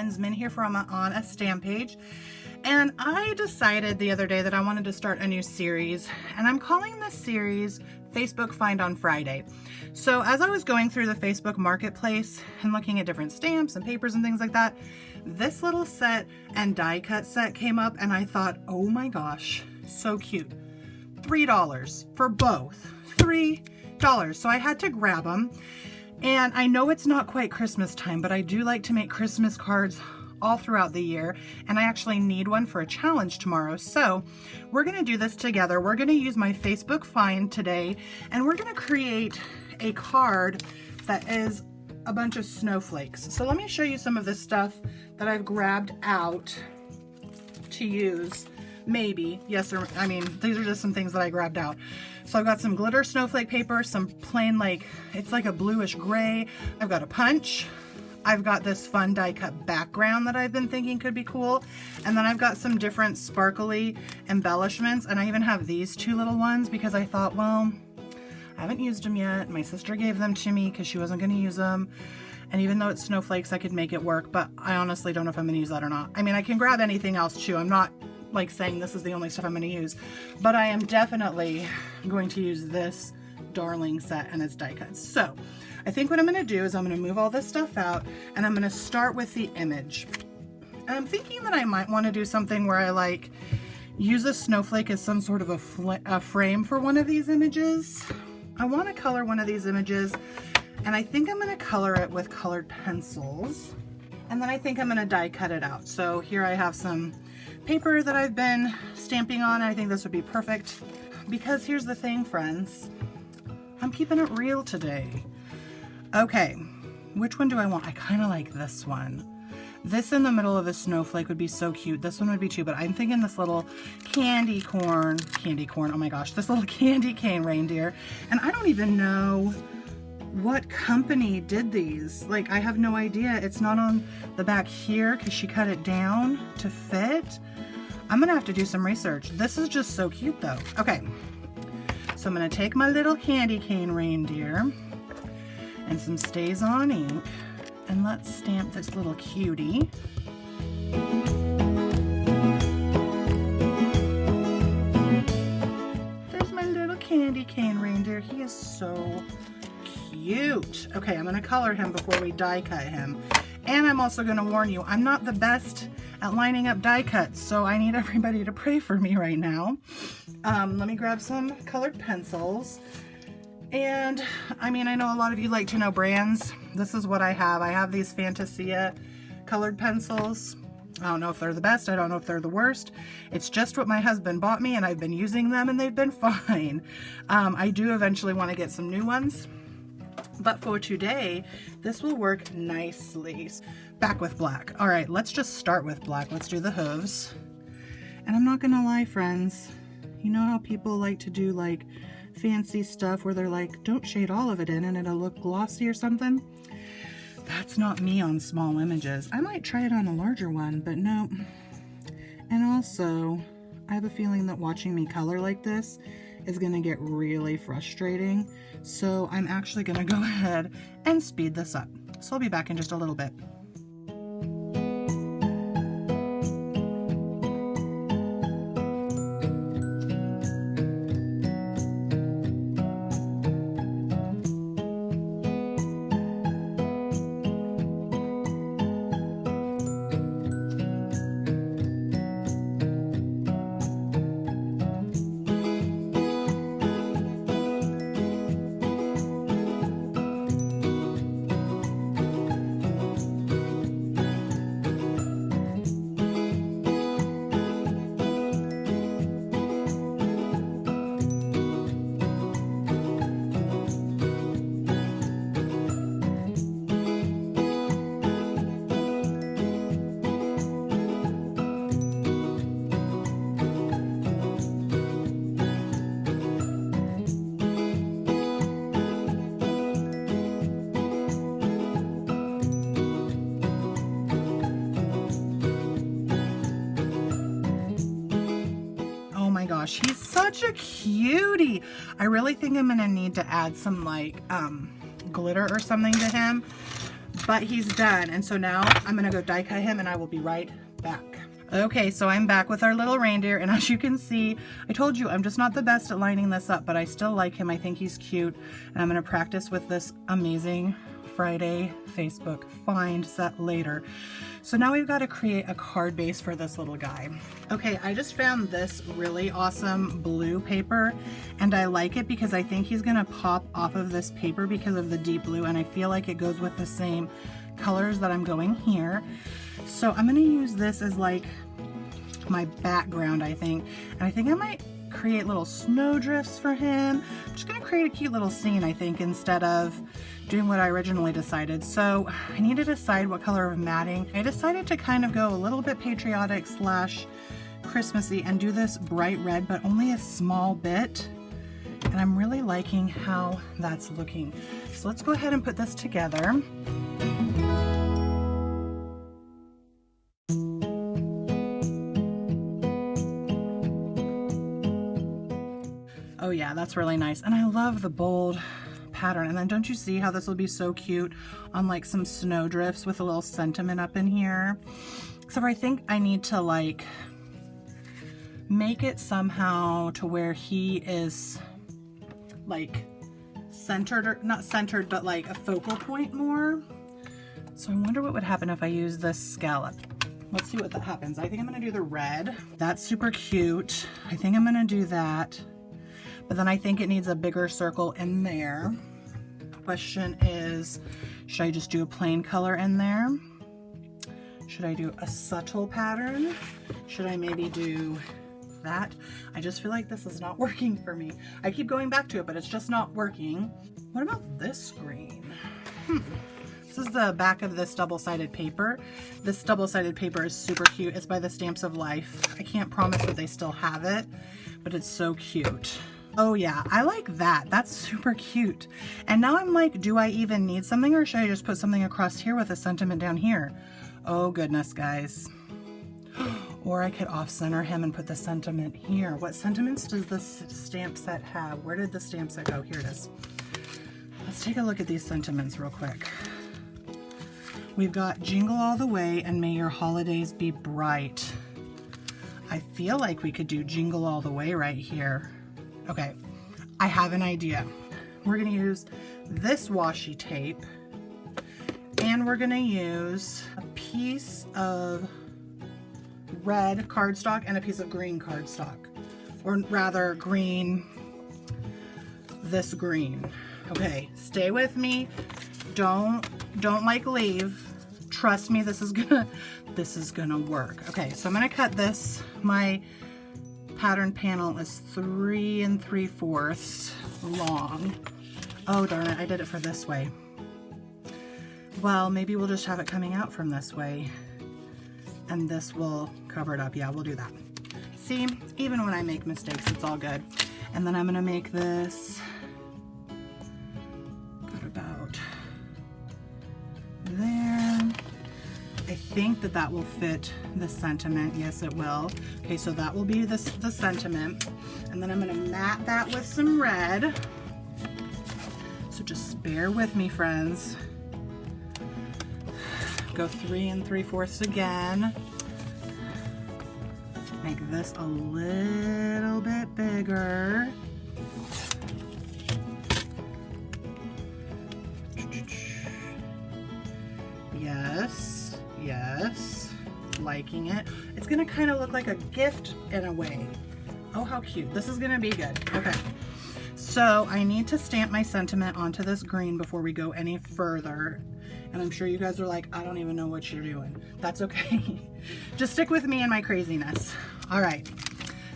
friends, Min here from on a Stampage, and I decided the other day that I wanted to start a new series, and I'm calling this series Facebook Find on Friday. So as I was going through the Facebook marketplace and looking at different stamps and papers and things like that, this little set and die cut set came up, and I thought, oh my gosh, so cute. $3 for both. $3. So I had to grab them. And I know it's not quite Christmas time, but I do like to make Christmas cards all throughout the year, and I actually need one for a challenge tomorrow. So we're gonna do this together. We're gonna use my Facebook Find today, and we're gonna create a card that is a bunch of snowflakes. So let me show you some of the stuff that I've grabbed out to use. Maybe, yes, or I mean, these are just some things that I grabbed out. So I've got some glitter snowflake paper, some plain, like, it's like a bluish gray. I've got a punch. I've got this fun die cut background that I've been thinking could be cool. And then I've got some different sparkly embellishments. And I even have these two little ones because I thought, well, I haven't used them yet. My sister gave them to me because she wasn't going to use them. And even though it's snowflakes, I could make it work. But I honestly don't know if I'm going to use that or not. I mean, I can grab anything else too. I'm not like saying this is the only stuff I'm going to use, but I am definitely going to use this darling set and its die cuts. So I think what I'm going to do is I'm going to move all this stuff out, and I'm going to start with the image. And I'm thinking that I might want to do something where I like use a snowflake as some sort of a frame for one of these images. I want to color one of these images, and I think I'm going to color it with colored pencils, and then I think I'm going to die cut it out. So here I have some paper that I've been stamping on. I think this would be perfect because here's the thing, friends, I'm keeping it real today. Okay, which one do I want? I kind of like this one. This in the middle of a snowflake would be so cute. This one would be too, but I'm thinking this little candy corn, oh my gosh, this little candy cane reindeer. And I don't even know what company did these. Like, I have no idea. It's not on the back here because she cut it down to fit. I'm gonna have to do some research. This is just so cute though. Okay, so I'm gonna take my little candy cane reindeer and some Stays On ink, and let's stamp this little cutie. There's my little candy cane reindeer. He is so cute. Okay, I'm gonna color him before we die cut him. And I'm also gonna warn you, I'm not the best at lining up die cuts, so I need everybody to pray for me right now. Let me grab some colored pencils. And I mean, I know a lot of you like to know brands. This is what I have. I have these Fantasia colored pencils. I don't know if they're the best. I don't know if they're the worst. It's just what my husband bought me, and I've been using them and they've been fine. I do eventually want to get some new ones, but for today, this will work nicely. Back with black. All right, let's just start with black. Let's do the hooves. And I'm not gonna lie, friends, you know how people like to do like fancy stuff where they're like, don't shade all of it in and it'll look glossy or something? That's not me on small images. I might try it on a larger one, but no. And also, I have a feeling that watching me color like this is gonna get really frustrating. So I'm actually gonna go ahead and speed this up. So I'll be back in just a little bit. gosh, he's such a cutie. I really think I'm gonna need to add some like glitter or something to him, but he's done. And so now I'm gonna go die cut him and I will be right back. Okay, so I'm back with our little reindeer, and as you can see, I told you I'm just not the best at lining this up, but I still like him. I think he's cute, and I'm gonna practice with this amazing Friday Facebook find set later. So now we've got to create a card base for this little guy. Okay, I just found this really awesome blue paper, and I like it because I think he's gonna pop off of this paper because of the deep blue, and I feel like it goes with the same colors that I'm going here. So I'm gonna use this as like my background, I think. And I think I might create little snow drifts for him. I'm just gonna create a cute little scene, I think, instead of doing what I originally decided. So I need to decide what color of matting. I decided to kind of go a little bit patriotic slash Christmassy and do this bright red, but only a small bit. And I'm really liking how that's looking. So let's go ahead and put this together. Oh yeah, that's really nice. And I love the bold pattern. And then don't you see how this will be so cute on like some snow drifts with a little sentiment up in here? Except for I think I need to like make it somehow to where he is like centered, or not centered, but like a focal point more. So I wonder what would happen if I use this scallop. Let's see what that happens. I think I'm gonna do the red. That's super cute. I think I'm gonna do that. But then I think it needs a bigger circle in there. Question is, should I just do a plain color in there? Should I do a subtle pattern? Should I maybe do that? I just feel like this is not working for me. I keep going back to it, but it's just not working. What about this green? This is the back of this double-sided paper. This double-sided paper is super cute. It's by the Stamps of Life. I can't promise that they still have it, but it's so cute. Oh yeah, I like that. That's super cute. And now I'm like, do I even need something, or should I just put something across here with a sentiment down here? Oh goodness, guys. Or I could off-center him and put the sentiment here. What sentiments does this stamp set have? Where did the stamp set go? Here it is. Let's take a look at these sentiments real quick. We've got Jingle All the Way and May Your Holidays Be Bright. I feel like we could do Jingle All the Way right here. Okay, I have an idea. We're gonna use this washi tape, and we're gonna use a piece of red cardstock and a piece of green cardstock, or rather green, this green. Okay, stay with me. Don't like leave. Trust me, this is gonna work. Okay, so I'm gonna cut this. My pattern panel is 3 3/4 long. Oh darn it, I did it for this way. Well, maybe we'll just have it coming out from this way, and this will cover it up. Yeah, we'll do that. See, even when I make mistakes, it's all good. And then I'm gonna make this, got about there. I think that will fit the sentiment. Yes, it will. Okay, so that will be the sentiment. And then I'm gonna mat that with some red. So just bear with me, friends. Go 3 3/4 again. Make this a little bit bigger. Yes, yes, liking it. It's gonna kind of look like a gift in a way. Oh, how cute. This is gonna be good. Okay, so I need to stamp my sentiment onto this green before we go any further. And I'm sure you guys are like, I don't even know what you're doing. That's okay. Just stick with me and my craziness. All right,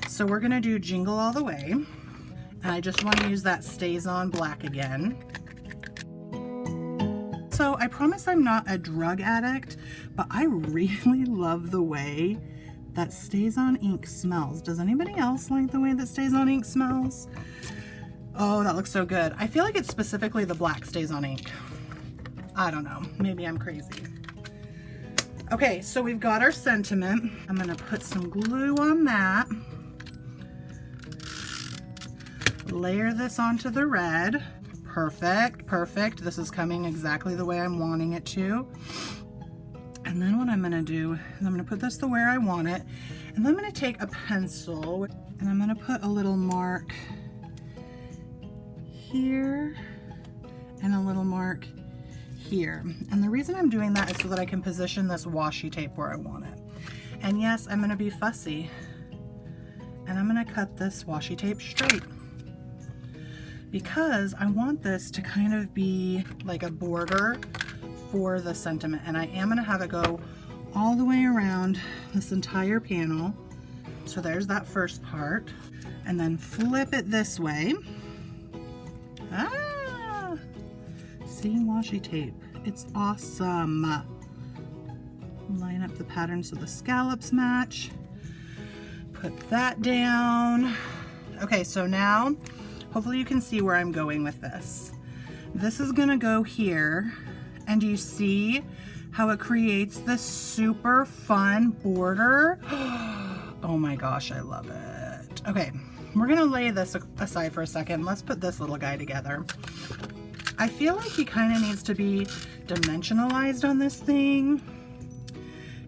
so we're gonna do Jingle All the Way. And I just wanna use that Stays On black again. So I promise I'm not a drug addict, but I really love the way that Stays On ink smells. Does anybody else like the way that Stays On ink smells? Oh, that looks so good. I feel like it's specifically the black Stays On ink. I don't know, maybe I'm crazy. Okay, so we've got our sentiment. I'm gonna put some glue on that. Layer this onto the red. Perfect, perfect. This is coming exactly the way I'm wanting it to. And then what I'm gonna do is I'm gonna put this the way I want it. And then I'm gonna take a pencil and I'm gonna put a little mark here and a little mark here. And the reason I'm doing that is so that I can position this washi tape where I want it. And yes, I'm gonna be fussy. And I'm gonna cut this washi tape straight because I want this to kind of be like a border for the sentiment. And I am gonna have it go all the way around this entire panel. So there's that first part. And then flip it this way. Ah, see, washi tape, it's awesome. Line up the pattern so the scallops match. Put that down. Okay, so now, hopefully you can see where I'm going with this. This is gonna go here, and do you see how it creates this super fun border? Oh my gosh, I love it. Okay, we're gonna lay this aside for a second. Let's put this little guy together. I feel like he kind of needs to be dimensionalized on this thing.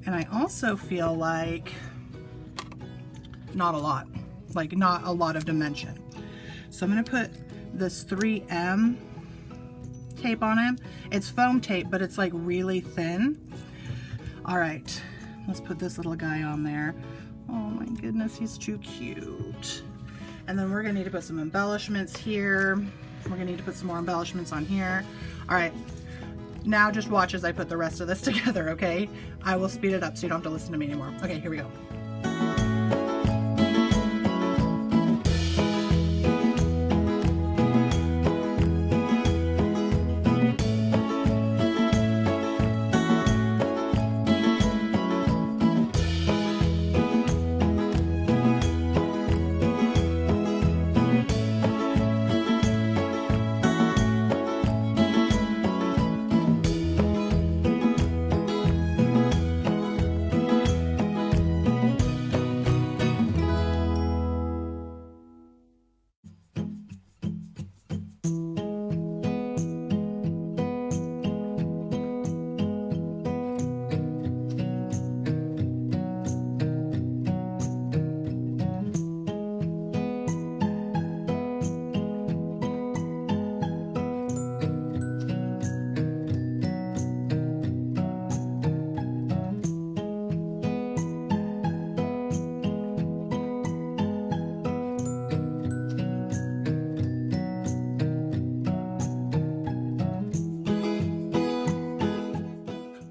And I also feel like not a lot of dimension. So I'm gonna put this 3M tape on him. It's foam tape, but it's like really thin. All right, let's put this little guy on there. Oh my goodness, he's too cute. And then we're gonna need to put some embellishments here. We're gonna need to put some more embellishments on here. All right, now just watch as I put the rest of this together, okay? I will speed it up so you don't have to listen to me anymore. Okay, here we go.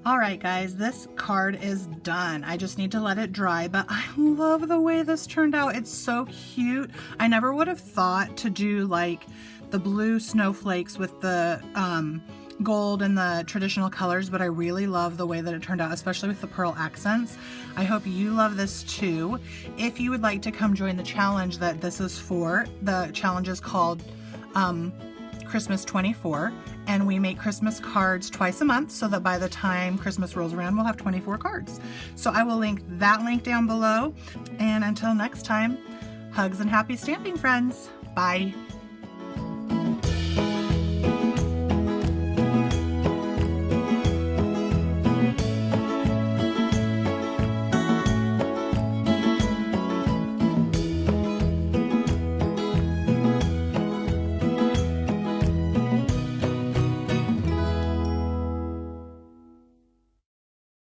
All right, guys, this card is done. I just need to let it dry, but I love the way this turned out. It's so cute. I never would have thought to do like the blue snowflakes with the gold and the traditional colors, but I really love the way that it turned out, especially with the pearl accents. I hope you love this too. If you would like to come join the challenge that this is for, the challenge is called Christmas 24, and we make Christmas cards twice a month so that by the time Christmas rolls around, we'll have 24 cards. So I will link that link down below. And until next time, hugs and happy stamping, friends. Bye.